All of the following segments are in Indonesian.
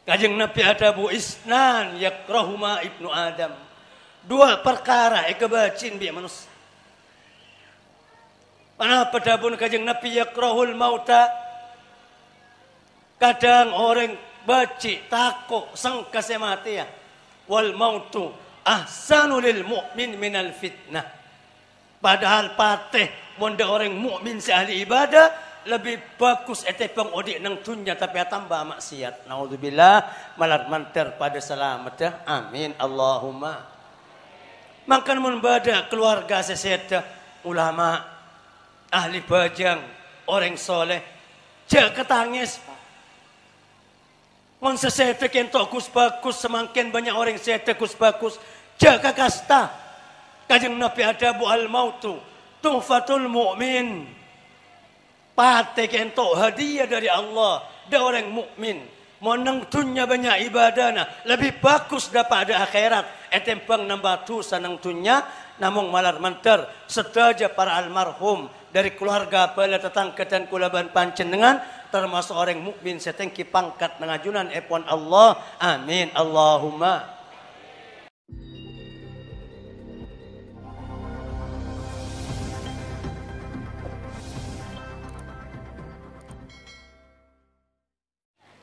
Kajeng Nabi adabu isnan yakrahuma ibnu Adam. Dua perkara kebacin bi manusia. Kenapa dabun kajeng Nabi yakrahul mauta? Kadang orang baci takut sangka semati ya. Wal mautu ahsanu lil mu'min minal fitnah. Padahal patih benda orang mukmin seahli ibadah lebih bagus etepang odik nang tunya tapi tambah maksiat. Naudzubillah malat manter pada selamat ya. Amin Allahumma. Makan mun bada keluarga seseda ulama ahli bajang orang soleh jaga tangis. Mun seseda kentok kus bagus semakin banyak orang seseda kus bagus jaga kasta. Kajeng Nabi adabu al mautu tuhfatul mu'min. Pate kentok hadiah dari Allah. Dia orang mukmin. Monang tunya banyak ibadahna. Lebih bagus dapat ada akhirat. Etempang nambah tu sanang tunya. Namun malar mantar. Sedaja para almarhum. Dari keluarga pala tetangga dan kulaban pancenengan. Termasuk orang mukmin setengki pangkat nangajunan epon Allah. Amin Allahumma.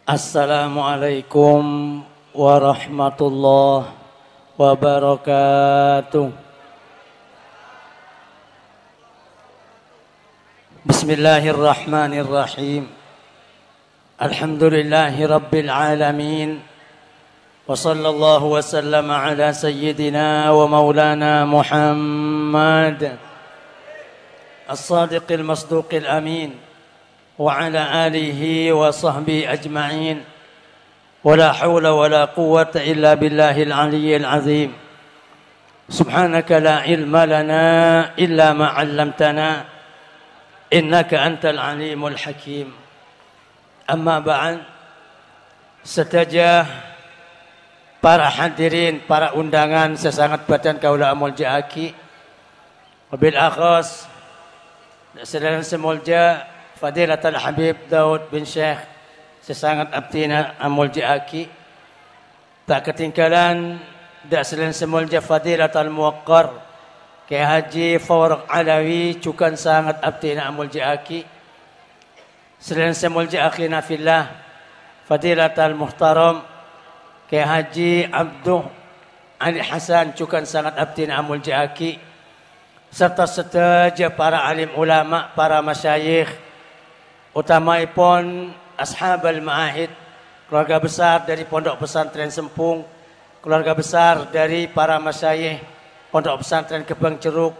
Assalamualaikum warahmatullahi wabarakatuh. Bismillahirrahmanirrahim. Alhamdulillahi rabbil alamin. Wa sallallahu wa sallama ala sayyidina wa maulana Muhammad as-sadiqil masduqil amin. وعلى آله وصحبه أجمعين ولا حول ولا قوة إلا بالله العلي العظيم سبحانك لا علم لنا إلا ما علمتنا إنك أنت العليم الحكيم أما بعد setajah para hadirin, para undangan sesangat badan kaula amulja aki wabil akhas sedang semulja Fadilatul Habib Daud bin Syekh sesangat abdina amulja aki. Tak ketinggalan dak selain semulja Fadilatul Muwaqqar ke Haji Fawraq Alawi cukan sangat abdina amulja aki. Selain semulja akhina fillah Fadilatul Muhtaram ke Haji Abduh Ali Hasan cukan sangat abdina amulja aki. Serta sedaja para alim ulama, para masyayikh utamaipun ashabal ma'ahid, keluarga besar dari Pondok Pesantren Sempung, keluarga besar dari para masyayikh Pondok Pesantren Gebang Ceruk,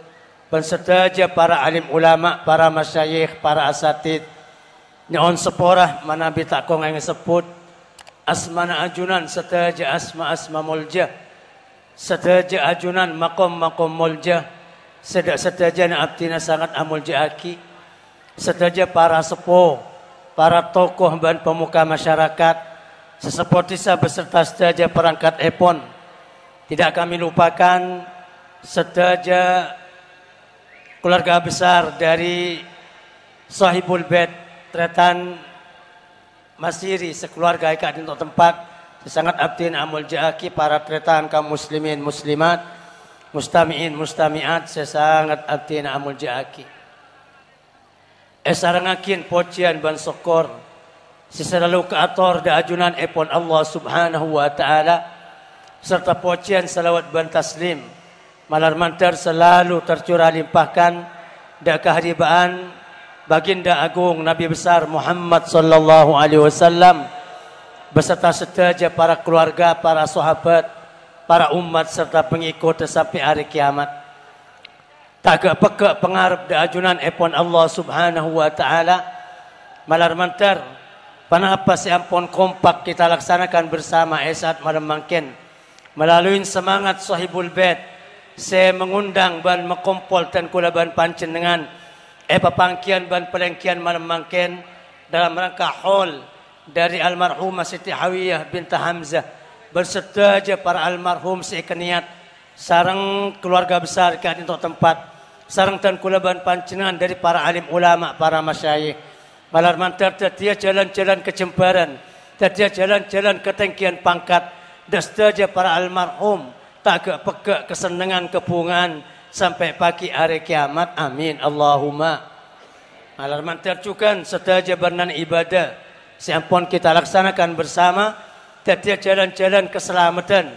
dan sedaja para alim ulama, para masyayikh, para asatid. Nyon seporah manabi tak kong yang sebut asmana ajunan sedaja asma mulja, sedaja ajunan makom mulja, sedaja na abdina sangat amulja aki. Sedaja para sepuh, para tokoh dan pemuka masyarakat, sesepuh desa beserta sedaja perangkat epon. Tidak kami lupakan sedaja keluarga besar dari Sahibul Bait Tretan Masiri sekeluarga ikat untuk tempat sesangat abdin amul jaaki para tretan kaum muslimin muslimat mustamiin mustamiat sesangat abdin amul jaaki. Esarangakin pocian ban sokor seselalu keator da ajunan epon Allah subhanahu wa ta'ala serta pocian salawat ban taslim malar mantar selalu tercurah limpahkan da keharibaan baginda agung Nabi besar Muhammad sallallahu alaihi wasallam beserta sedaja para keluarga, para sahabat, para umat serta pengikut sampai hari kiamat. Tak peka pengarap da ajunan epon Allah subhanahu wa ta'ala malar mantar panapa si ampon kompak kita laksanakan bersama esat malam mangken melalui semangat Sahibul Bait saya mengundang ban mekompol dan kulaban pancenengan papangkian ban pelengkian malam mangken dalam rangka haul dari almarhumah Siti Hawiyah binti Hamzah bersedaja para almarhum seikeniat sarang keluarga besar ke untuk tempat sarang dan kulaban pancenengan dari para alim ulama, para masyayikh. Malar mantar dia jalan-jalan kejembaran Tadia jalan-jalan ketinggian pangkat. Dastaja para almarhum. Tak pegak kesenangan kebungan. Sampai pagi hari kiamat. Amin. Allahumma. Alarman tercukan sedaja bernan ibadah. Siampun kita laksanakan bersama. Tadia jalan-jalan keselamatan.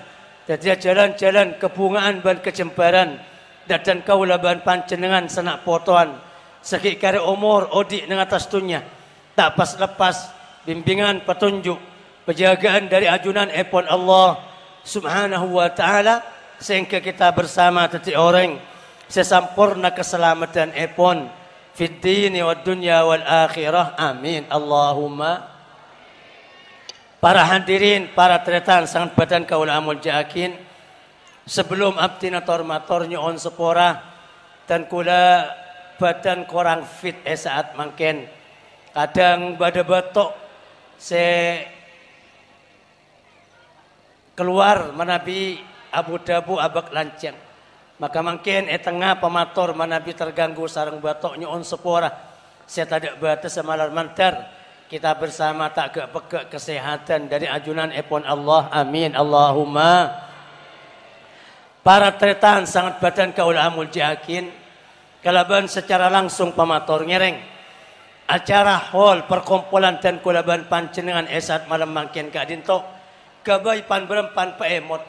Tadia jalan-jalan kebungaan dan kecembaran. Dan kaulah ban pancenengan senak potoan. Sekik kare umur odik dengan atas dunia. Tak pas lepas bimbingan petunjuk. Penjagaan dari ajunan epon Allah subhanahu wa ta'ala. Sehingga kita bersama teti orang. Sesampurna keselamatan epon. Fid dini wa dunya wal akhirah. Amin. Allahumma. Para hadirin, para tretan sangat badan kaula amul jaakin. Sebelum abdi nator-mator nyon sepora. Dan kula badan korang fit saat mangken. Kadang pada batok se keluar manabi Abu Dabu abak lancang. Maka mungkin tengah pemator manabi terganggu sarang batoknya on sepora. Saya tak batas semalar mantar. Kita bersama tak pegak kesehatan dari ajunan epon Allah. Amin. Allahumma. Para tretan sangat badan kaula amul jakin. Kalaban secara langsung pemator ngereng. Acara hall perkumpulan dan kulaban pancenengan esat malam mangkin kadinto. Gabay pan berempan paemot.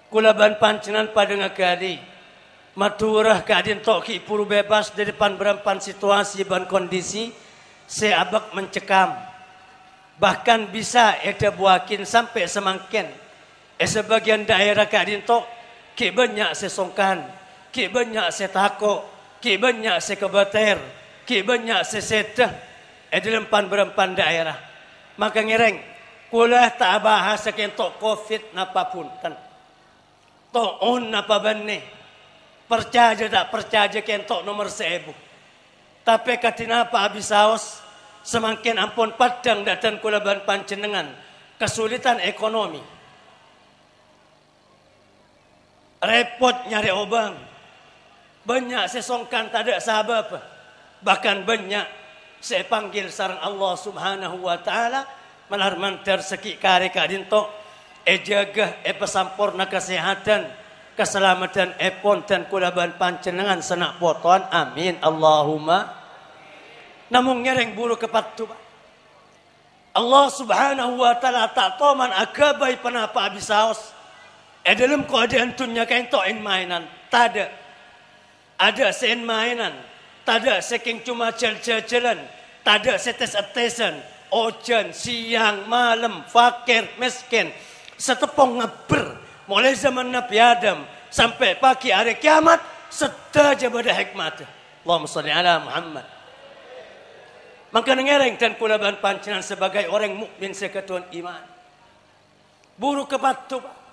Kulaban pancenengan pada ngagadi. Maturah kadinto ki puru bebas dari pan berempan situasi dan kondisi. Seabak mencekam. Bahkan bisa ada buakin sampai semangkin. Sebagian daerah kadinto ki banyak sesongkan. Ki banyak setako, ki banyak sekebater, ki banyak sesedah. Dalam pan daerah. Maka ngereng, kulah tak bahasa kentok COVID napapun kan. To'on napa bane. Percaya tak percaya kentok nomor 1000. Tapi katinapa habis saos, semakin ampun padang dan kulaban pancenengan. Kesulitan ekonomi. Repot nyari obang. Banyak sesongkan tak ada sabab. Bahkan banyak saya panggil sarang Allah subhanahu wa ta'ala. Malar mantar sekik kare kadinto. Jaga pesampurna kesehatan. Keselamatan epon dan kulaban pancenengan senak potoan. Amin. Allahumma. Namun ngereng buru kepatu. Allah subhanahu wa ta'ala tak toman agabai penapa abisaos. Dalam keadaan tunya kain to'in mainan. Tak ada. Ada sen mainan, tak ada seking cuma jalan-jalan, tak ada setes-tesan, ojan, siang, malam, fakir, miskin, setepung ngeber, mulai zaman Nabi Adam sampai pagi hari kiamat, sedaja pada hikmat. Allahumma salli ala Muhammad. Maka ngereng dan kulaban pancenan sebagai orang mukmin seketuan iman. Buru kepatu.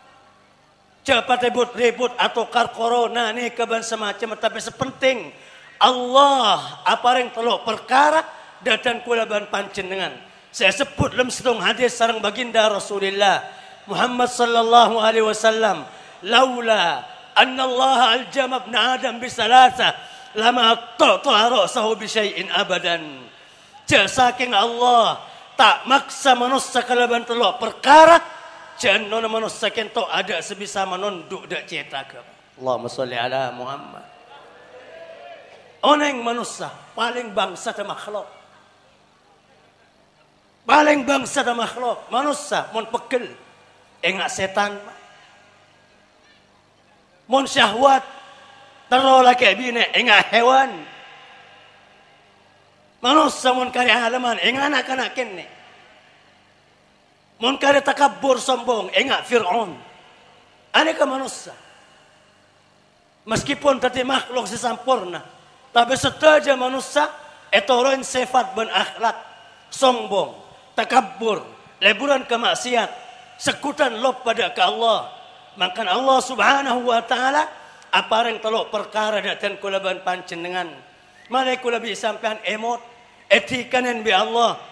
Cepat ribut atau kar corona ni keban semacam tapi sepenting Allah apa yang teluk perkara dan kulaban pancenengan. Saya sebut dalam setengah hadis sarang baginda Rasulullah Muhammad sallallahu alaihi wasallam, laula anna Allah aljama ibn Adam bisalasa lama ta'ta ra'sahu bi syai'in abadan. Saking Allah tak maksa manusia kalaban teluk perkara jangan nona manusia kento ada sebisa menunduk dak cetak. Allahumma sholli ala Muhammad. Oneng manusia paling bangsa dan makhluk. Paling bangsa dan makhluk manusia mon pegel engak setan. Mon syahwat terola kayak bine engak hewan. Manusia mon kari halaman engak anak-anak kene. Mun kada takabur sombong, enggak Fir'aun. Aneka manusia. Meskipun tadi makhluk sesampurna, tapi setaja manusia etoron sifat dan akhlak sombong, takabur, leburan kemaksiat, sekutan lob pada ke Allah. Maka Allah subhanahu wa ta'ala apa yang teluk perkara dan kulaban pancenengan. Malai kula bi sampean emot, etikanen bi Allah.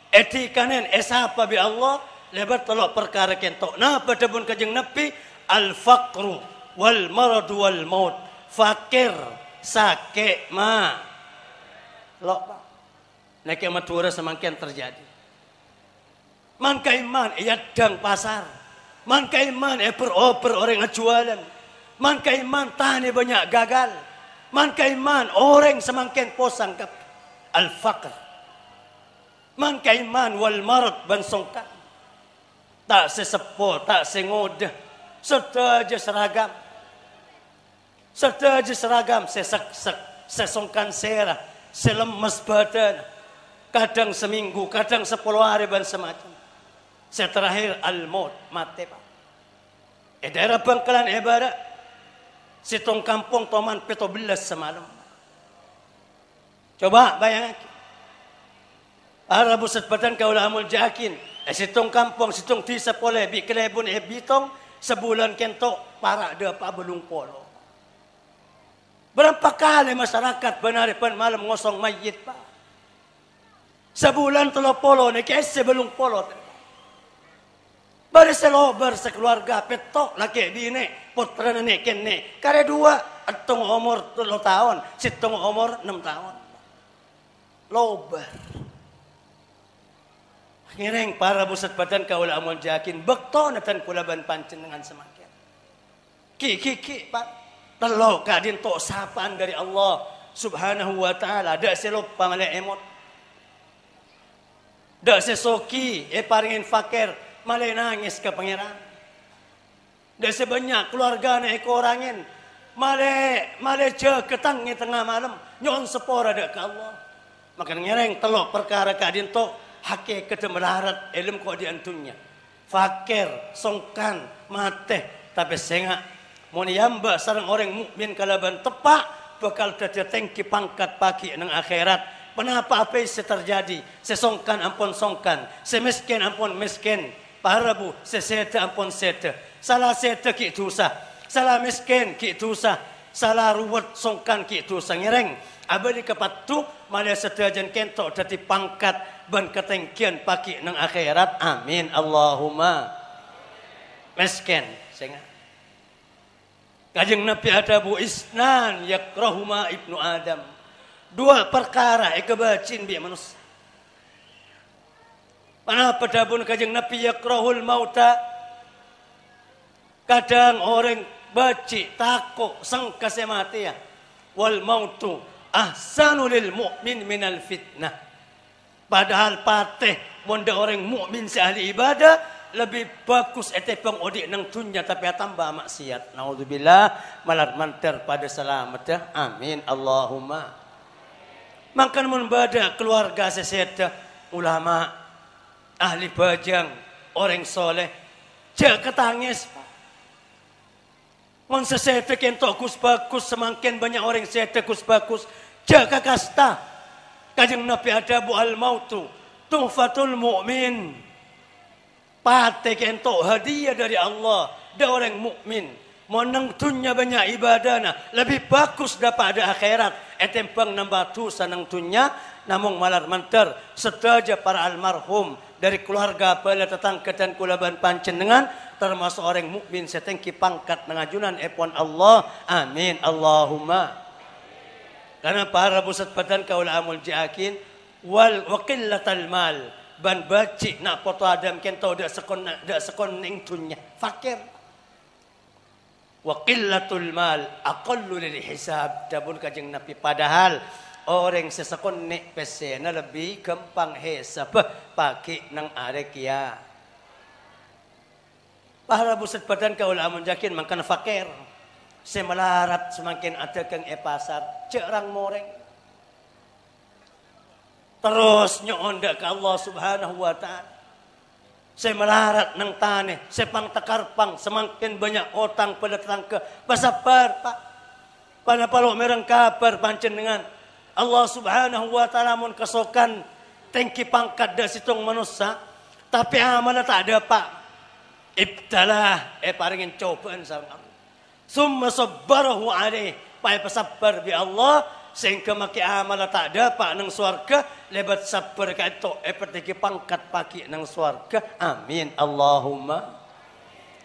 Etikanen esapa bi Allah lebat telok perkara kentok. Nah pada pun kajeng Nabi al-faqru wal marad wal maut. Fakir, sakit, lok pak. Nak matura semakin terjadi. Man kaiman iyadang pasar. Man kaiman beroper orang jualan. Man kaiman tani banyak gagal. Man kaiman orang semakin posang kap al-faqr. Man kaiman wal marad ban songkan. Tak sesepo, tak sengodah. Serta aja seragam. Serta aja seragam. Sesongkan serah. Selemas badan. Kadang seminggu, kadang 10 hari ban semacam. Terakhir al-maut, mati pak. Daerah Bangkalan ibarat sitong kampung toman 17 semalam. Coba bayangkan. Arabu setpatan kaulah amul jakin. Sitong kampung, sitong tisa pole bi kelebun bitong sebulan kentok parak dia pak belung polo. Berapa kali masyarakat benaripan malam ngosong mayit pak. Sebulan telo polo ni kese belung polo. Bari selobar sekeluarga petok laki bini putra nenek kene. Kare dua atong umur 3 tahun, sitong umur 6 tahun. Lobar. Ngireng para busat badan kaula amul jakin bekto natan kulaban pancen dengan semakin. Ki pak telo kadin tok sapaan dari Allah Subhanahu wa taala da selop pamale emot. Da sesoki paringin fakir malay nangis ke pangeran. Dan sebanyak keluarga na orangin. Malay ketang tengah malam. Nyon sepora ada ke Allah. Maka ngereng telok perkara kadin to. Hake ketemelarat ilmu ko diantunya. Fakir, songkan, mate. Tapi sengak. Mau niyamba sarang orang mukmin kalaban tepak. Bakal tengki pangkat pagi nang akhirat. Kenapa apa yang terjadi? Sesongkan ampun songkan. Semiskin ampun miskin. Parabu seseta ampun seta. Salah seta ki dosa. Salah miskin ki dosa. Salah ruwet songkan ki dosa. Ngereng. Abadi kepatu malah setajan kentok dati pangkat ban ketengkian paki nang akhirat. Amin. Allahumma. Miskin. Sehingga. Kajeng Nabi adabu isnan yakrahuma ibnu Adam. 2 perkara kebacin bi manusia. Mana pedabun kajeng Nabi yakrahul mauta. Kadang orang baci takut sangka semati ya. Wal mautu ahsanu lil mu'min minal fitnah. Padahal patih monda orang mukmin sehari ibadah lebih bagus etepang odik nang tunya tapi tambah maksiat. Naudzubillah malar manter pada selamat ya. Amin Allahumma. Makan membada keluarga seseda ulama ahli bajang, orang soleh, jaga tangis. Mon sesete kentok kus bagus, semakin banyak orang sesete kus bagus, jaga kasta. Kajeng Nabi adabu al-mautu, tuhfatul mu'min. Pate kentok hadiah dari Allah, da orang mukmin. Monang tunya banyak ibadah lebih bagus dapat ada akhirat. Etempang nambah tu sanang tunya, namun malar manter setaja para almarhum dari keluarga bala tetangga dan kulaban pancenengan termasuk orang mukmin setengki pangkat mengajunan epon Allah. Amin Allahumma. Karena para pusat badan kaula amul jakin wal waqillatal mal ban baci nak foto adam kento dak sekon ning dunya fakir. Waqillatul mal aqallu lil hisab dabun kajeng Nabi padahal orang sesekon nek pesena lebih gampang hisab pakai nang arek ya. Para busat badan kaula amun jakin makan fakir. Semelarat semakin ada kang pasar cerang moreng. Terus nyoon dak ka Allah Subhanahu wa taala. Saya melarat nang tanah, saya pang takarpang, semakin banyak otang pada tetangga. Basabar pak, pada palok merang kabar pancen dengan Allah Subhanahu wa taala mun kesokan tengki pangkat dah situng manusia, tapi amanah tak ada pak. Ibtalah, paringin cobaan sareng Allah. Summa sabbarahu alaih, pay pasabar bi Allah sehingga maki amanah tak dapat nang swarga lebat sabar ka itu pertiki pangkat pagi nang swarga. Amin Allahumma.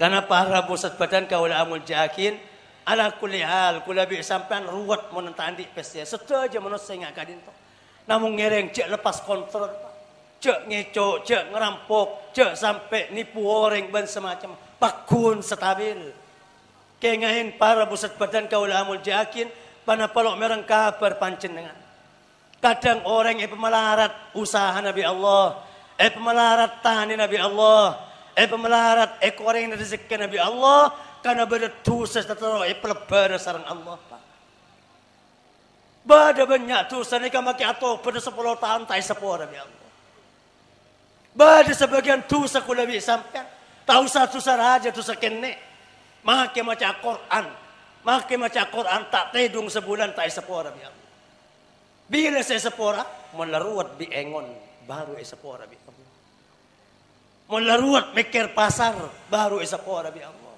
Karena para pusat badan kaula amul jakin ala kulli hal kula bi sampean ruwet mun tandi pes ya. Sedaja manusia ngak kadin to. Namun ngereng cek lepas kontrol Pak. cek ngecok, cek ngerampok, cek sampai nipu orang dan semacam. Pakun stabil. Kengahin para pusat badan kaula amul jakin, panapalok merang kabar pancen dengan. Kadang orang yang pemelarat usaha Nabi Allah, pemelarat tani Nabi Allah, pemelarat orang yang rezeki Nabi Allah, karena berdosa setelah pelebar sarang Allah. Bada banyak dosa ni maki atau pada 10 tahun tak sepuluh Nabi Allah. Bada sebagian dosa ku lebih sampai tahu satu saja dosa kene. Maki maca Quran, maki maca Quran tak tedung sebulan tak sepuluh Nabi Allah. Bila saya sepuluh, melaruat di engon baru sepuluh Nabi Allah. Melaruat mikir pasar baru sepuluh Nabi Allah.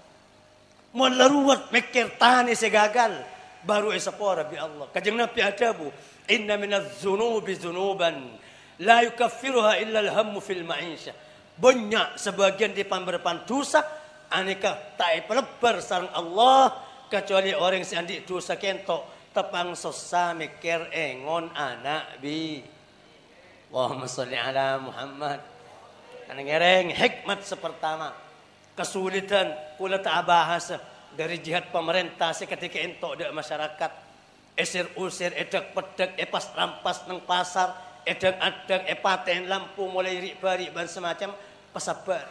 Melaruat mikir tani segagal baru sepuluh Nabi Allah. Kajang Nabi adabu, inna minaz zunubi zunuban la yukaffiruha illa al-hammu fil ma'isha. Banyak sebagian di pemberpan dosa aneka tak pelebar sarang Allah kecuali orang yang andik dosa kentok tepang sosa mikir engon anak bi. Allahumma sholli ala Muhammad. Kanang hikmat sepertama kesulitan kula tak bahasa dari jihad pemerintah seketika entok de masyarakat esir usir edak pedek epas rampas nang pasar edang adang epaten lampu mulai rik-barik dan semacam pesabar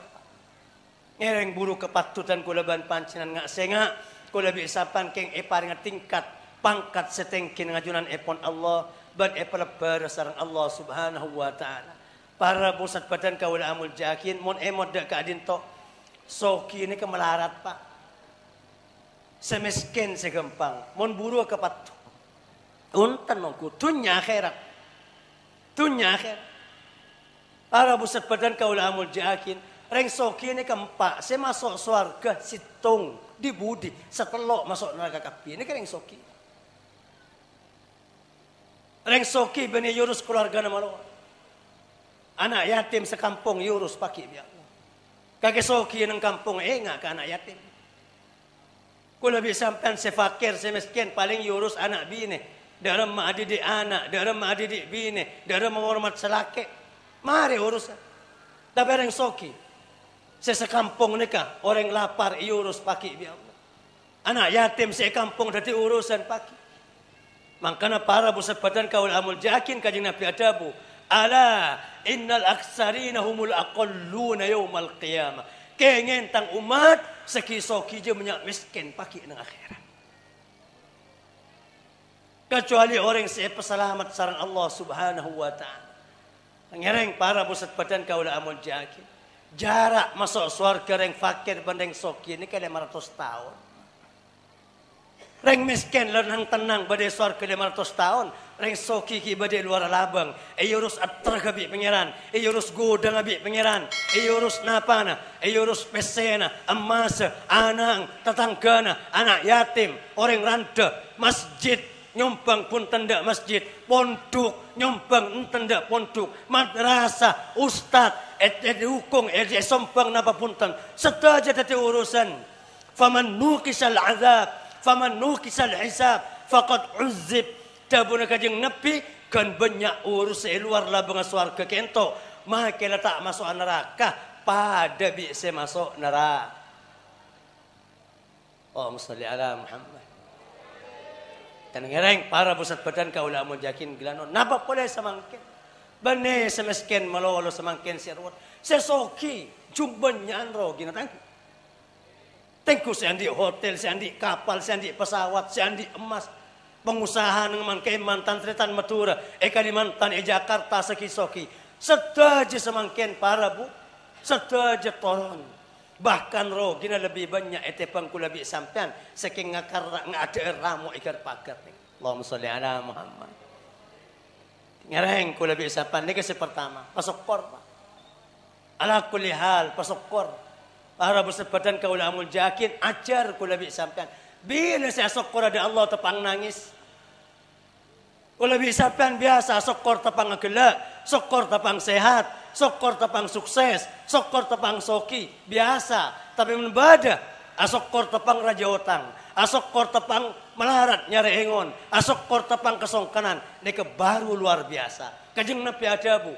ngereng buru kepatutan kula ban pancenan ngak senga kula bisa pankeng paringa tingkat pangkat setengkin ngajunan epon Allah ban pelebar sareng Allah Subhanahu wa taala. Para pusat badan kaula amul jakin mon emot dak kadin tok soki ini kemelarat Pak. Semiskin segempang mon buru kepat unten nongku dunya akhirat para pusat badan kaula amul jakin reng soki ini kempak saya masuk surga situng di budi setelok masuk neraka kapi ini kan reng soki bani yurus keluarga nama lo anak yatim sekampung yurus pakai biar kakek soki nang kampung enggak ke anak yatim. Kula bisa sampean sefakir semiskin paling yurus anak bine, dalam didik anak, dalam didik bine, dalam menghormat selake. Mari urusan. Tapi orang soki, sesekampung nikah orang lapar yurus pakai biar Allah. Anak yatim sekampung dadi urusan pakai. Makanya para pusat badan kaul amul jakin kajing Nabi adabu. Ala innal aksarina humul aqalluna yaumal qiyamah. Kengen tang umat sekisoki je menyak miskin pakai nang akhirat. Kecuali orang yang peselamat sarang Allah Subhanahu wa taala. Ngereng para pusat badan kaula amul jakin. Jarak masuk surga reng fakir bandeng soki ini kan 500 tahun. Reng miskin lenang tenang badai surga 500 tahun. Reng soki ki badai luar labang. Yurus atrag abi pangeran. Yurus godang abi pangeran. Yurus napana. Yurus pesena. Emasa. Anang. Tetanggana. Anak yatim. Orang randa. Masjid. Nyompang pun tenda masjid. Pondok. Nyompang tenda pondok. Madrasah. Ustad. Hukum. Sompang napa punten. Setaja tadi urusan. Faman nukisal azab. Faman nukisal hisab faqad uzzib dabuna kajeng Nabi kan banyak urus luar labang swarga kento maka tak masuk neraka pada bisa masuk neraka. Allahumma sholli ala Muhammad. Dan ngereng para pusat badan kaula amul jakin gilanon napa boleh samangkin bane semiskin malolo samangkin sirwat sesoki jumbanyan ro ginatang. Tengku seandi hotel, seandi kapal, seandi pesawat, seandi emas. Pengusaha dengan Kalimantan, Tretan, Madura, Kalimantan, Jakarta, sekisoki. Sedaja semangkin para bu, sedaja tolong. Bahkan roh gina lebih banyak etepang ku lebih sampean saking ngakar ngade ramu ikat pagar nih. Allahumma sholli ala Muhammad. Ngereng ku lebih sampean ni kasi pertama, pasokor Pak. Ala kulli hal pasokor. Para bersebadan kaula amul jakin ajar kula bi sampean. Bila saya sokor ada Allah tepang nangis. Kula bi sampean biasa sokor tepang gelak, sokor tepang sehat, sokor tepang sukses, sokor tepang soki biasa. Tapi membada asokor tepang raja utang, asokor tepang melarat nyari engon, asokor tepang kesongkanan. Ini baru luar biasa. Kajeng Nabi adabu.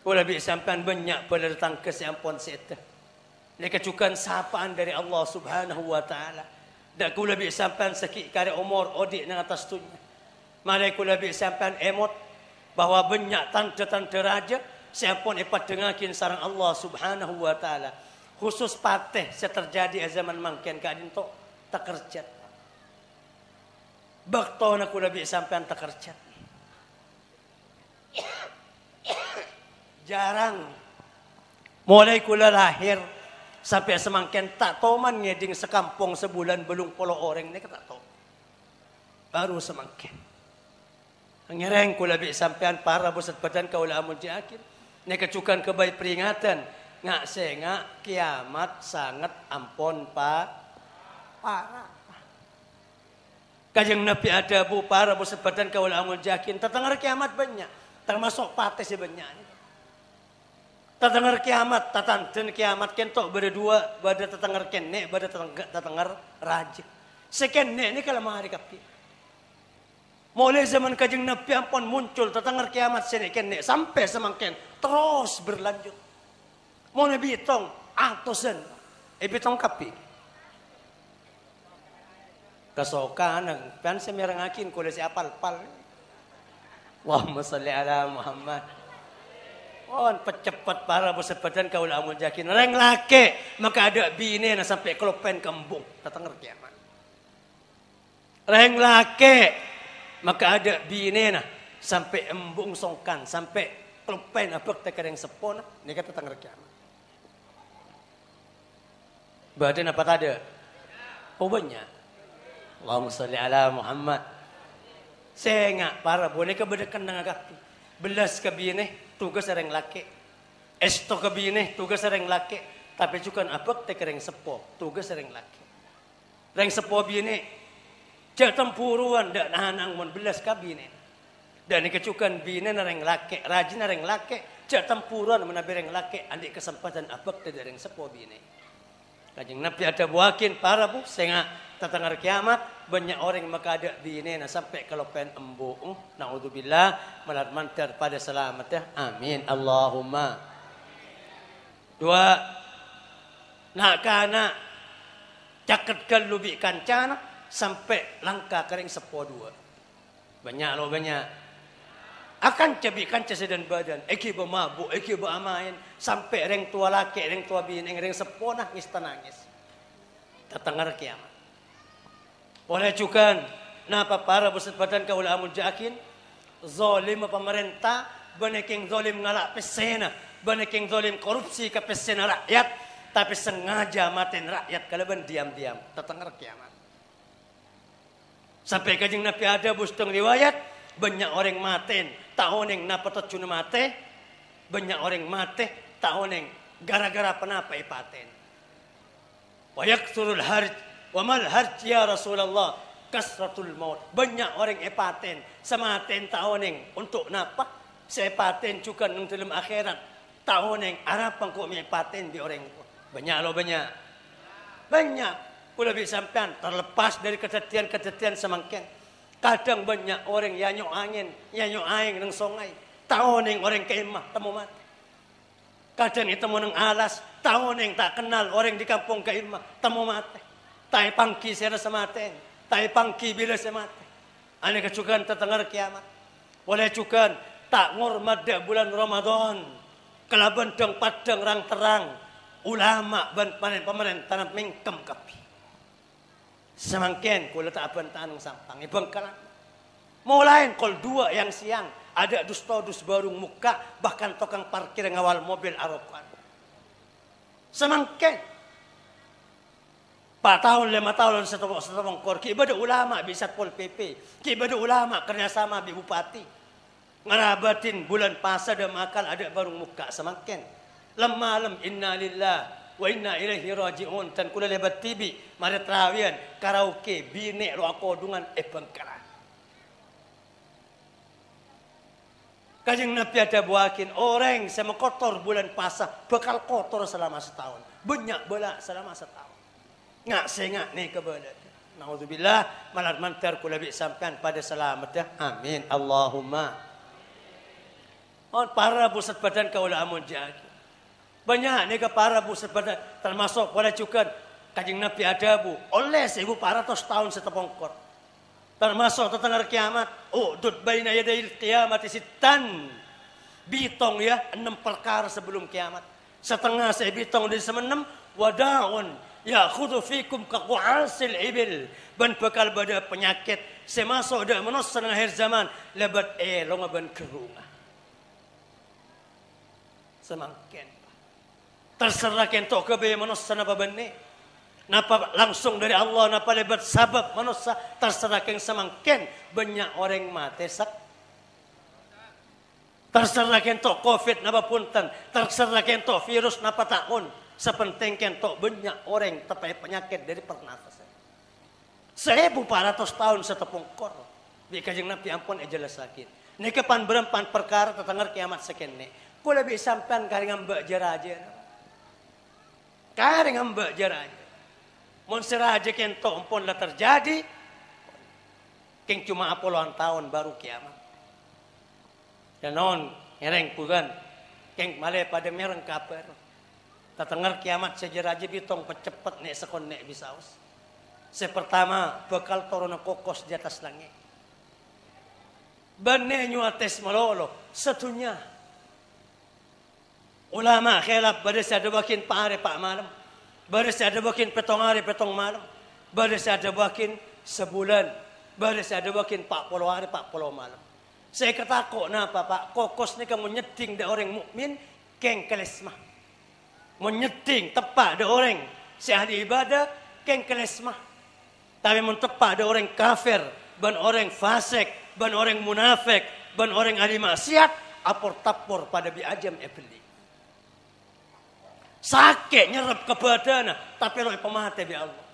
Kula bi sampean banyak pada datang ke siampun seta. Ni kecukan sapaan dari Allah Subhanahu wa taala. Dak kula bi sampean sakit kare umur odik nang atas tunya. Mari kula bi sampean emot bahwa banyak tanda-tanda raja siampun ipat dengakin sareng Allah Subhanahu wa taala. Khusus patih seterjadi zaman mangken kadin tok takerjat. Baktona kula bi sampean takerjat. Jarang mulai kula lahir sampai semangken tak toman ngeding sekampung sebulan belum polo orang ni tak tahu. Baru semangken. Ngereng kula bi sampean para bosat badan kaula amun akhir. Ni kecukan kebaik peringatan ngak sengak kiamat sangat ampon para. Kajeng Nabi ada bu para bosat badan kaula amun jakin tetengah kiamat banyak termasuk patih si banyak. Tetengah kiamat, tatanten kiamat kentok berdua, pada tetengah kene, pada tetengah raja. Sekene ini kalau mahari kapi. Mulai zaman kajeng Nabi ampun muncul tetengah kiamat sini kene sampai semangken terus berlanjut. Mau nabi hitong atusan, bitong kapi. Kesokan, kan semerangakin kulit si apal-pal. Allahumma salli ala Muhammad. Oh, pecepat para bersepatan kau lamun jakin. Reng lake, maka ada bine na sampai kelopen kembung. Tetengah kiamat. Reng lake, maka ada bine na sampai embung songkan. Sampai kelopen apa kita yang sepona. Ini kata tetengah kiamat. Badan apa tadi? Oh banyak. Allahumma salli ala Muhammad. Sengak para boneka berdekan dengan kaki. Belas kabine. Tugas orang laki, esto kabine tugas orang laki, tapi juga apa tek orang sepo tugas orang laki. Orang sepo bine, jak tempuruan dak nahanang mon belas kabine. Dan kecukan bine orang laki, rajin orang laki, jak tempuruan menabi orang laki, andik kesempatan apa tek orang sepo bine. Kajing Nabi ada buakin para bu, sehingga tetengah kiamat banyak orang maka ada bine na sampai kelopen embu. Naudzubillah malat mantar pada selamat ya. Amin. Allahumma. Dua nak kana caket kalubi kancana sampai langka kering sepo dua. Banyak loh banyak. Akan cabikan dan badan. Eki bermabuk, eki beramain. Sampai reng tua laki, reng tua bini, reng sepo nangis tanangis. Tetengah kiamat. Oleh juga, napa para bersat badan kaula amun jakin, zalim pemerintah, baneking zalim ngalak pesena, baneking zalim korupsi ke pesena rakyat, tapi sengaja matiin rakyat kalaban diam-diam. Tetengah kiamat. Sampai kajing Nabi ada bustong riwayat, banyak orang maten, tahun yang napa cuna mate, banyak orang mate, tahun yang gara-gara penapa ipaten. Wayak surul harj, wamal harj ya Rasulullah, kasratul maut. Banyak orang ipaten, sematen tahun yang untuk napa, sepaten juga nung dalam akhirat, tahun yang Arab pangku ipaten di orang. Banyak loh banyak, banyak. Udah bisa sampean terlepas dari kejadian-kejadian semangkin. Kadang banyak orang yanyo angin nang sungai. Tahun yang orang kemah temu mati. Kadang itu nang alas, tahun yang tak kenal orang di kampung kemah temu mati. Tai pangki sera sematen, tai pangki bila semate. Ane kecukan tetengah kiamat. Boleh cukan tak ngurmat bulan Ramadan. Kelaban deng padang rang terang. Ulama ban panen pemerintah mingkem kapi. Semangken kula tak abantaan ng sampang ibangkalan. Mulai kol dua yang siang ada dus barung muka bahkan tukang parkir ngawal mobil arokan. Semangken 4 tahun 5 tahun setengah korki ibadah ulama bisa pol PP, ibadah ulama kerjasama bi bupati ngarabatin bulan puasa dan makal ada barung muka semangken. Malam inna lillah wa inna ilaihi raji'un tan kula lebat tibi mari trawian karaoke bine ro akodungan bangkalan. Kajing Nabi ada buakin orang sama kotor bulan puasa bakal kotor selama setahun. Banyak bala selama setahun. Ngak sengak nih kebelat. Nauzubillah malat mantar kula bi sampean pada selamat ya. Amin. Allahumma. On para pusat badan kaula amun jagi. Banyak ni ke para pusat badan termasuk pada juga Kanjeng Nabi adabu oleh 1400 tahun setepongkor. Termasuk tentang kiamat. Oh, dud baina yadayil kiamat sitan. Bitong ya 6 perkara sebelum kiamat. Setengah saya bitong dari semenem wadaun ya khudu fikum ka qu'asil ibil ban bakal bada penyakit semasuk dah menos setengah akhir zaman lebat longa ban kerunga. Semangkin terserah kentok kebe manusia napa benne napa langsung dari Allah napa lebat sabab manusia terserah keng semangkin banyak orang mati sak terserah kentok covid napa punten terserah kentok virus napa tahun sepenting kentok banyak orang terpakai penyakit dari pernafasan 1400 tahun setepungkor di Kanjeng Nabi ampun jelas sakit ini kepan berempan perkara tetanggar kiamat sekene. Ku lebih sampean karing mbak jeraja. Karing mbak jeraja. Mun seraja kento pun lah terjadi. Keng cuma puluhan tahun baru kiamat. Dan non ngereng pugan. Keng male pada mereng kaper. Tatengger kiamat sejeraja bitong pecepet nek sekon nek bisaus. Sepertama bakal turun kokos di atas langit. Bane nyuates melolo setunya. Ulama khilaf baris ada bakin pak hari pak malam. Baris ada bakin petong hari petong malam. Baris ada bakin sebulan. Baris ada bakin 40 hari 40 malam. Saya kata kok napa pak kokos ni kamu nyeting da orang mukmin keng kelesmah. Menyeting tepat da orang si ahli ibadah keng kelesmah. Tapi mun tepat da orang kafir, ban orang fasik, ban orang munafik, ban orang ahli maksiat apor tapor pada biajam iblis. Sakit nyerap ke badan tapi lo pemate bi Allah.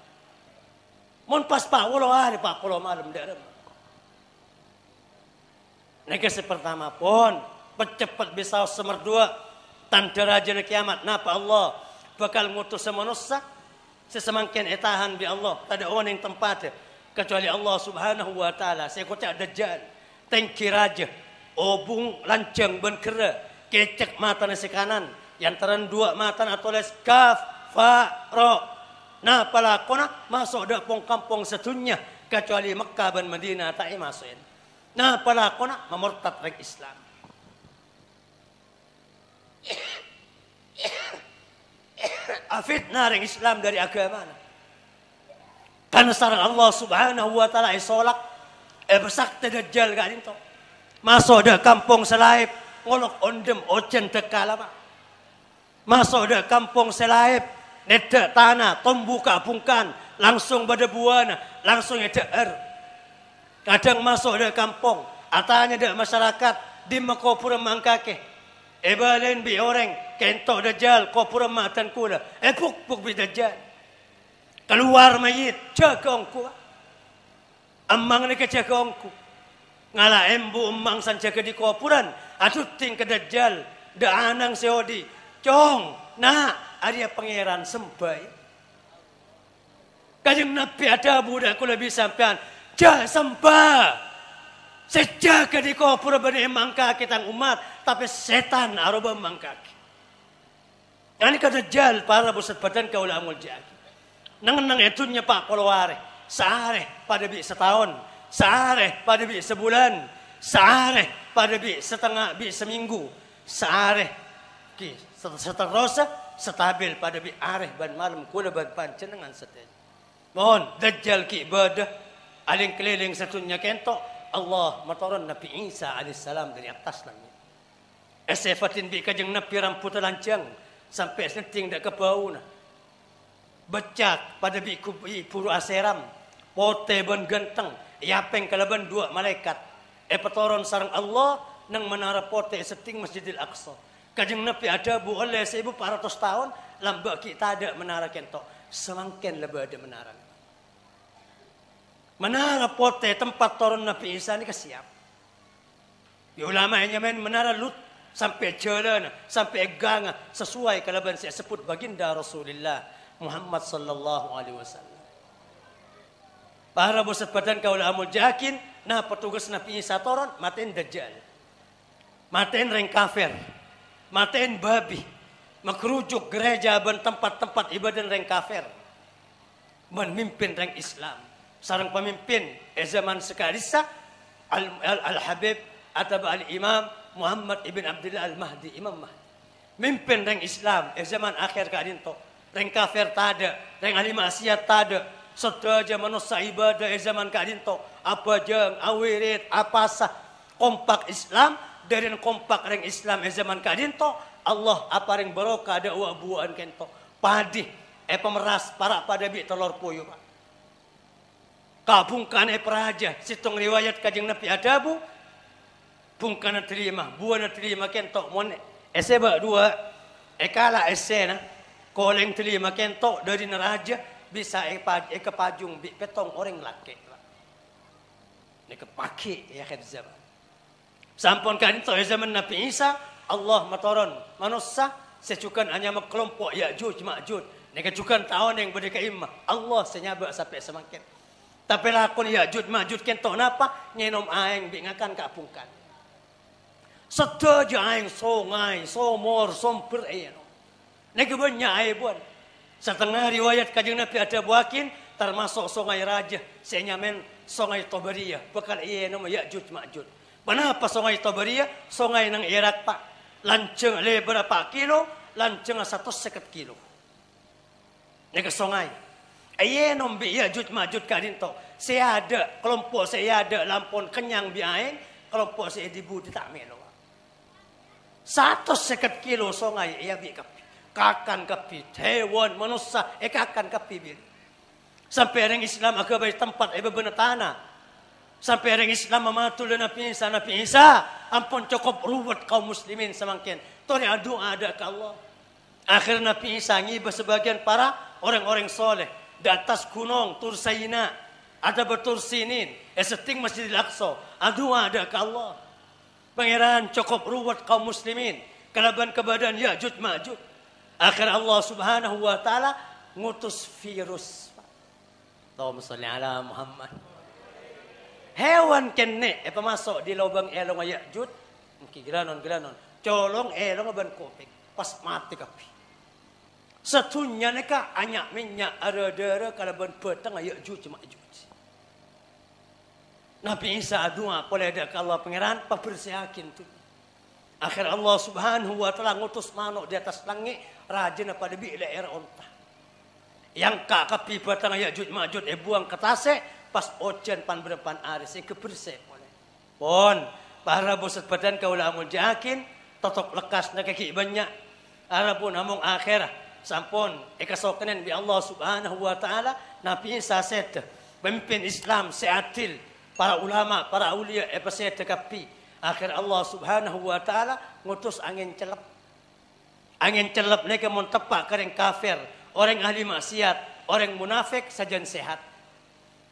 Mun pas 40 hari 40 malam darem. Negasi pertama pun pecepat bisa semerdua tanda raja kiamat napa Allah bakal ngutus manusia sesemangkin etahan bi Allah tada orang yang tempat kecuali Allah Subhanahu wa taala saya kocak dajjal tengki raja obung lancang ban kera kecek mata nasi kanan yang teran dua mata atau les kaf fa ro nah palakona masuk dak pong kampung setunya kecuali Mekah dan Madinah tak masukin nah palakona memurtad rek Islam afitna rek Islam dari agama kan sareng Allah Subhanahu wa taala isolak besakte dajjal kan itu masuk dak kampung selaip ngolok ondem ocen tekalama masuk dah kampung selaip, nedak tanah, tombuka bungkan, langsung pada buana, langsung ada kadang masuk dah kampung, atanya dah masyarakat di makopura mangkake, ebalen bi orang, kentok dajjal, kopura matan kula, puk bi dajjal, keluar mayit, jaga ongku, amang ni kejaga ongku, ngala embu emang san jaga di kopuran, atuting ke dajjal, dah anang seodi. Cong, nah, ada pangeran sembai. Kanjeng Nabi ada budak aku lebih sampean. Jah sembah. Sejaga di kopur bani mangka kita umat, tapi setan aroba mangka. Ini kata jal para pusat badan kau lamul jagi. Nang itunya pak polware. Sare pada bi setahun, sare pada bi sebulan, sare pada bi setengah bi seminggu, sare ki seterusnya stabil pada bi areh ban malam kula ban pancenengan setia. Mohon dajjal ki ibadah aling keliling satunya kento Allah maturun Nabi Isa alaihissalam dari atas langit. Esefatin bi kajeng Nabi rambut lancang sampai seting dak ke bau nah. Becak pada bi puru aseram pote ban genteng yapeng kalaban dua malaikat. Petoron sareng Allah nang menara pote seting Masjidil Aqsa. Kajeng Nabi ada bu oleh 1400 tahun lambak kita ada menara kentok semangkin lebih ada menara. Menara pote tempat turun Nabi Isa ini kesiap. Ya ulama hanya main menara Lut sampai jalan sampai gang sesuai kalaban saya sebut baginda Rasulullah Muhammad sallallahu alaihi wasallam. Para bosat badan kau amul jakin nah petugas Nabi Isa turun matiin dajjal. matain reng kafir, matain babi, makrujuk gereja ben tempat-tempat ibadah reng kafir, memimpin reng Islam. Sarang pemimpin zaman sekarisa Al-Habib atau Al-Imam Muhammad ibn Abdullah Al-Mahdi, Imam Mahdi. Mimpin reng Islam zaman akhir kadinto. Reng kafir tada, reng ahli maksiat tada. Sedaja manusia ibadah zaman kadinto. Apa jeng, awirit, apa sah. Kompak Islam dari kompak reng Islam zaman kadinto. Allah apa reng barokah ada buaan kento. Padi, pemeras para pada bi telur puyuh. Kabungkan peraja, situng riwayat kajeng Nabi adabu. Bungkana terima, buana terima kento mon. Seba dua, kala esena, koleng terima kento dari neraja bisa kepajung bi petong orang laki. Ini kepaki ya kan zaman. Sampun kan itu zaman Nabi Isa, Allah matoron manusia secukan hanya kelompok Ya'juj Ma'juj. Ini kecukan tahun yang berdeka imah. Allah senyaba sampai semakin. Tapi lakon Ya'juj Ma'juj kento napa nyenom aeng bingakan kapungkan. Sedaja aeng songai, somor, somper ayano. Nega banyak air buan. Setengah riwayat kajeng Nabi ada buakin termasuk songai raja. Senyamen songai Tabariyah. Bekal ayano Ya'juj Ma'juj. Kenapa songai Tabariyah? Songai nang Irak pak. Lanceng berapa kilo? Lanceng 150 kilo. Nega songai. Ayenom bi Ya'juj Ma'juj kadinto. Saya ada kelompok saya ada lampon kenyang bi aeng, kelompok saya dibudi tak melo. 150 kilo songai ya bi kapi. Kakan kapi, hewan manusia kakan kapi bi. Sampai orang Islam agak baik tempat bebenah tanah. Sampai orang Islam mematul Nabi Isa, ampun cukup ruwet kaum muslimin semakin. Tori doa ada ke Allah. Akhir Nabi Isa ngibah sebagian para orang-orang soleh. Di atas gunung Tursaina ada betul sinin seting Masjidil Aqsa adua ada ke Allah pangeran cukup ruwet kaum muslimin kelaban kebadan Ya'juj Ma'juj akhir Allah subhanahu wa ta'ala ngutus virus Allahumma salli ala Muhammad hewan kene masuk di lubang elong Ya'juj gelanon colong elong ban kopek pas mati kapi satunya neka anyak minyak ada kalaban petang Ya'juj Ma'juj. Nabi Isa doa boleh ada ke Allah pangeran pabersihakin tu. Akhir Allah subhanahu wa ta'ala ngutus manuk di atas langit rajin pada bi daerah onta. Yang kak kapi petang Ya'juj Ma'juj buang ke tase pas ojan pan berdepan aris kebersih boleh. Pon para bosat badan kaula amul jakin totok lekas na kaki banyak. Arabun among akhirah sampun ekasokanen bi Allah subhanahu wa ta'ala Nabi Isa set pemimpin Islam seadil para ulama para aulia set kapi akhir Allah subhanahu wa ta'ala ngutus angin celep mereka mun tepak kareng kafir orang ahli maksiat orang munafik sajan sehat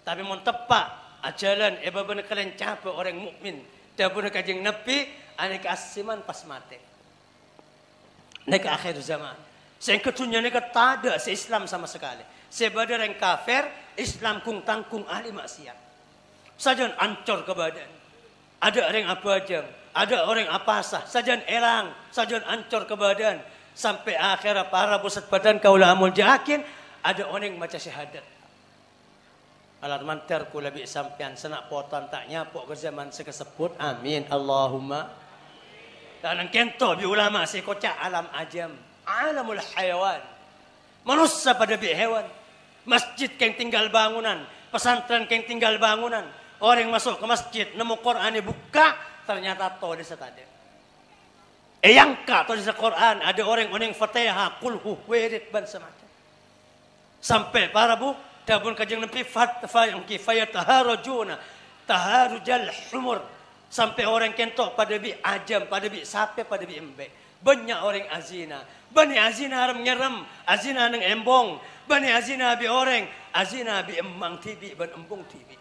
tapi mun tepak ajalan bener kalian capek orang mukmin dabun kajeng Nabi aneka asiman pas mati nek akhir zaman saya ketunya neka tak ada se-Islam sama sekali. Sebada yang kafir, Islam kung tangkung ahli maksiat. Sajan ancor ke badan. Ada orang apa aja, ada orang apa sah. Sajan elang, sajan ancor ke badan. Sampai akhir para pusat badan kaulah amul jakin, ada orang macam syahadat. Alarman terku lebih sampian senak potan tak nyapok ke zaman sekesebut. Amin. Allahumma. Dan kento bi ulama sekocak alam ajam. Alamul hayawan. Manusia pada bi hewan. Masjid yang tinggal bangunan. Pesantren yang tinggal bangunan. Orang masuk ke masjid. Nemu Quran buka. Ternyata to di setade. Yang ka to di Quran. Ada orang-orang fatihah. Kulhu. Wirid ban semacam. Sampai para bu. Dabun kajang Nabi. Fayat taharujuna. Taharujal humur. Sampai orang kentok pada bi ajam. Pada bi sape. Pada bi embe. Banyak orang azina. Bani azina haram nyeram. Azina nang embong. Bani azina bi orang. Azina bi emang tibi. Ban embong tibi.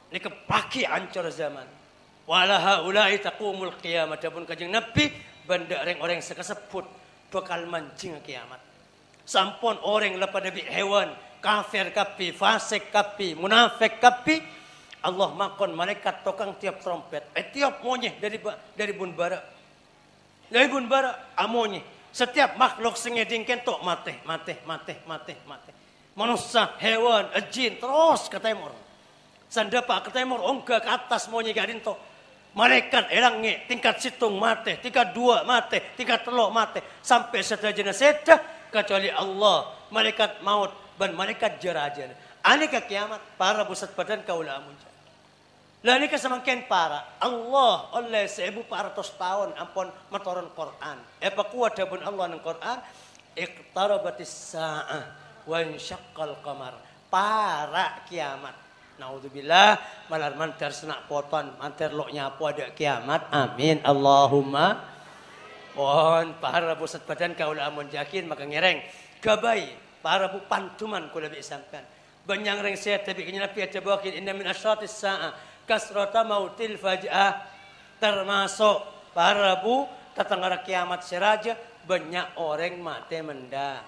Ini kepaki ancur zaman. Walaha ulai taqumul qiyamah. Dabun kajang Nabi. Banda orang sekeseput. Bakal mancing kiamat. Sampun orang lepas bi hewan. Kafir kapi. Fasik kapi. Munafik kapi. Allah makon malaikat tokang tiap trompet. Tiap monyeh dari bun bara. Dari bun bara amonyeh. Setiap makhluk sengedingken tok mate. Manusia, hewan, jin terus ke timur. Sandapa ke timur ongga ke atas monyeh gadin tok. Malaikat elange tingkat situng mate, tingkat dua mate, tingkat telok mate. Sampai setajana sedah kecuali Allah. Malaikat maut dan malaikat jerajan. Aneka kiamat para pusat badan kaula amunja. Lah ini kesemangkin para Allah oleh 1400 tahun ampun matoron Quran. Apa kuat dabun Allah nang Quran? Iqtarabatis sa'ah wa insyaqqal qamar. Para kiamat. Naudzubillah malar mantar senak poton mantar lo nyapu ada kiamat. Amin Allahumma. Pon para pusat badan kaula amun yakin maka ngereng gabai para bu pantuman kula bi sampean. Banyang reng saya tapi kenya nabi ada bakin inna min asyatis sa'ah kasrata mautil faj'ah, termasuk para bu tatangara kiamat seraja banyak orang mati mendadak.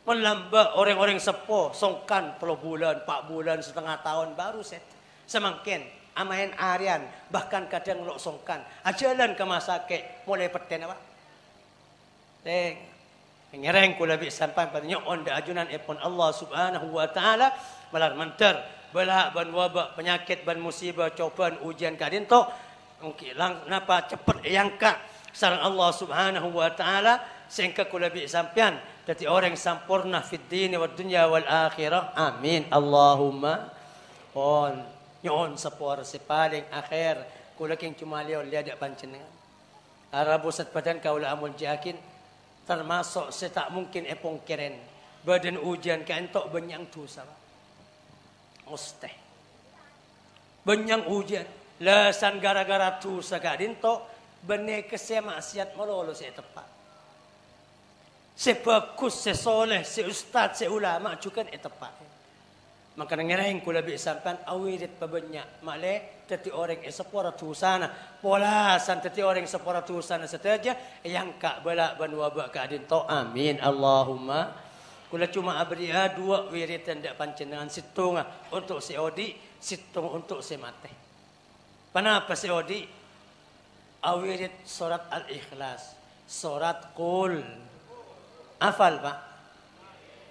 Melambat orang-orang sepuh songkan 3 bulan 4 bulan setengah tahun baru set semangkin amain arian bahkan kadang lo songkan ajalan ke masake mulai peten apa teng ngereng kula bi sampai padanya onda ajunan ipun Allah Subhanahu wa taala malar mantar bala ban wabak penyakit ban musibah cobaan ujian kadin to ngkilang napa cepet yangka sareng Allah Subhanahu wa taala sehingga kula bi sampean dadi orang sampurna fid dini wad dunya wal akhirah. Amin Allahumma. On nyon sapor si paling akhir kula king cumaliw liada panjenengan arabu sat badan kaula amul jakin termasuk setak mungkin epong keren badan ujian kantok benyang dosa mustah benyang ujian lasan gara-gara dosa kadin to bene kese maksiat melolo se tepat sebagus sesoleh se ustaz se ulama juga tepat maka ngereng kula bi sampan awirit pabanyak male tati orang sepora tusana polasan tati orang sepora tusana saja yang kak bala ban wabak kadin to. Amin Allahumma. Kula cuma abria 2 wirid ndak panjenengan situng untuk si odi situng untuk si mate. Kenapa si odi awirid surat al-ikhlas surat qul afal pak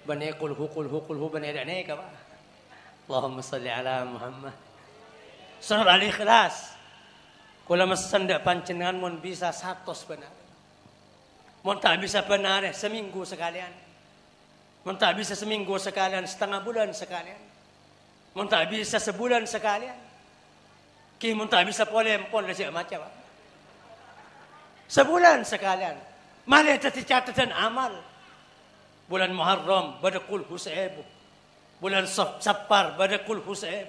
bani qul hu bani dane ka pak Allahumma salli ala Muhammad. Surat al-ikhlas kula mesen ndak panjenengan mun bisa 100 benar mun tak bisa benar seminggu sekalian. Mun tak bisa seminggu sekalian, setengah bulan sekalian. Mun tak bisa sebulan sekalian. Ki mun tak bisa polempon lah macam. Sebulan sekalian. Mari tadi catatan amal. Bulan Muharram pada kulhu 1000. Bulan Safar pada kulhu 1000.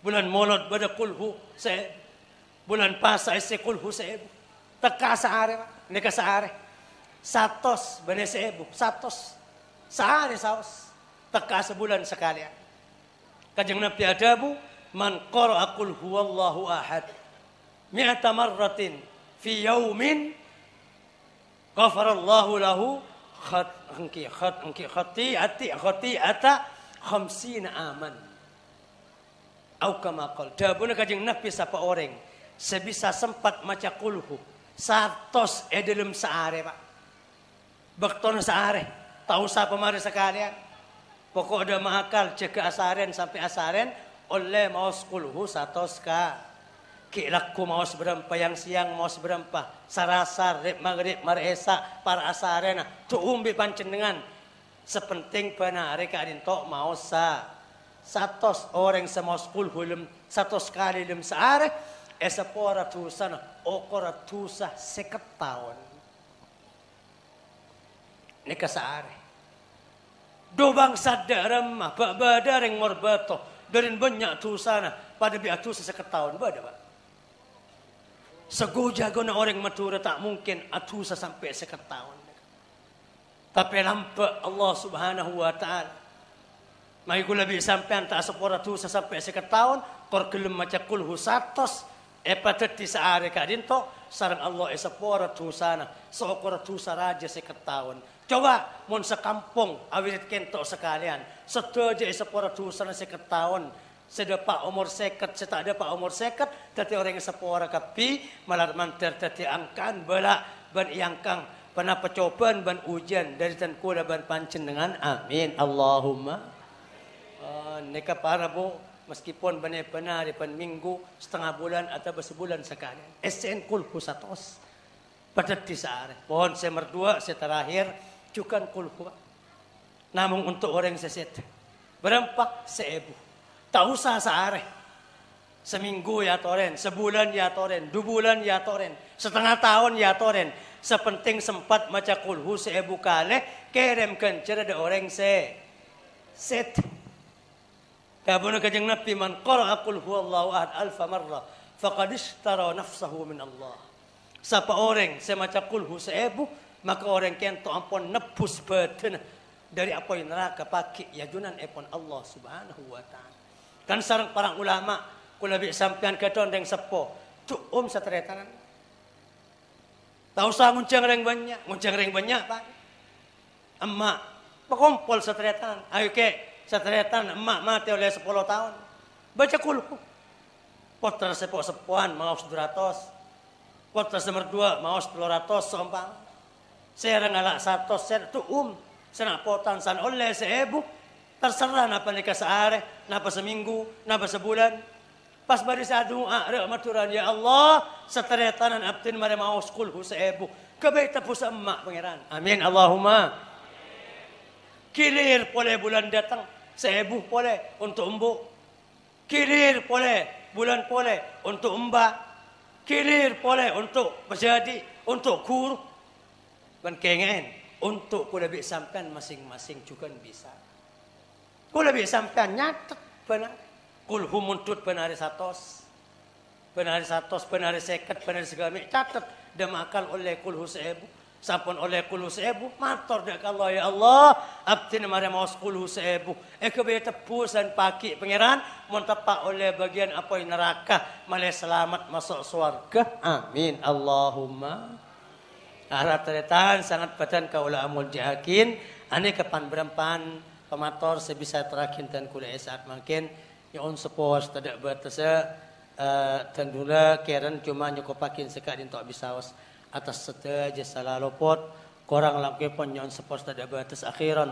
Bulan Maulud pada kulhu 1000. Bulan Pasa isi kulhu 1000. Teka sehari, neka sehari. 100 bane 1000, 100. Sehari saus teka sebulan sekalian. Kanjeng Nabi adabu man qara'a qul huwallahu ahad 100 marratin fi yaumin ghafarallahu lahu khati'ata 50 aman. Au kama qala dabuna kanjeng Nabi sapa orang sebisa sempat maca qulhu 100 dalam sehari Pak. Bakton sehari tahu siapa mari sekalian pokok ada mahakal jaga asaren sampai asaren oleh mau 10 100 kilakku mau seberapa yang siang mau seberapa sarasar rep maghrib maresa para asaren tu umbi panjenengan sepenting benar reka dintok mau 100 orang semau 10 lem 100 kali lem sehari esapora tusana okora tusa 50 tahun nika saare do bangsa daramah badareng morbato darin banyak tusana pada biatu seseketahun bada Pak segojagona orang matura tak mungkin atusa sampai seketahun tapi lampa Allah Subhanahu wa taala mai kula bi sampean tak sepora tusa sampai seketahun kor kelem maca kulhu 100 epateti saare kadinto sareng Allah esapora tusana sokora tusa raja seketahun Coba mun sekampung awilit kentok sekalian. Sedaja sepora dusan seketaon. Sedepak umur seket, setak ada pak umur seket. Tati orang sepora kapi malar manter tati angkan bala ban iangkang pernah percobaan ban ujian dari tan kuda ban pancen dengan amin Allahumma. Neka para bu meskipun benar-benar di minggu setengah bulan atau sebulan sekali. SN kulhu satos. Padat di saare. Pohon saya merdua, saya terakhir. Cukan kulhu. Namun untuk orang seset. Berapa? 1000. Tak usah saare. Seminggu ya toren. Sebulan ya toren. 2 bulan ya toren. Setengah tahun ya toren. Sepenting sempat maca kulhu 1000 kali. Kirimkan cerita orang set. Kabuna kajang Nabi man qara'a qul huwallahu ahad alfa marra faqad ishtara nafsahu min Allah. Siapa orang saya maca kulhu 1000 maka orang kento ampun nebus badan dari apa yang neraka pakai yajunan epon Allah Subhanahu wa taala. Kan sareng para ulama kula bi sampean kedon deng sepo tu satretanan. Tahu sa nguncang reng banyak Pak. Emak pakompol satretanan. Ayo ke satretanan emak mati oleh 10 tahun. Baca kulhu. Potra sepuan mau 200. Potra nomor 2 mau 200 sompang. Saya ngalak 100 sen tu sana potan san oleh 1000 terserah napa nikah sehari, napa seminggu, napa sebulan. Pas bari sa doa re maturan ya Allah satretanan abdin mare mau kulhu 1000. Kabeh tapos emak pangeran. Amin Allahumma. Kilir boleh bulan datang 1000 boleh untuk embu. Kilir boleh bulan boleh untuk mbak. Kilir boleh untuk menjadi untuk guru. Dan kengen untuk ku lebih sampean masing-masing juga bisa. Ku lebih sampean nyatet benar. Kulhu muntut benar 100. Benar 100, benar 50, benar segala catat demakal oleh kulhu 1000. Sampun oleh kulhu 1000 matur dak Allah ya Allah abdin mare mau kulhu 1000 kebe tebusan paki pangeran mun tepak oleh bagian apa neraka malah selamat masuk surga amin Allahumma. Arah teretan sangat badan kaula amul dihakin ane kapan berempan pemator sebisa terakin dan kula saat makin ya on sepos tidak batasa tandula keren cuma nyukupakin sekadin tok bisawas atas sedaja salah lopot korang laki pun nyon sepos tidak batas akhiran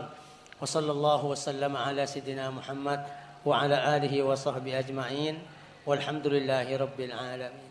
wa sallallahu wasallam ala sidina Muhammad wa ala alihi wa sahbihi ajma'in walhamdulillahi rabbil alamin.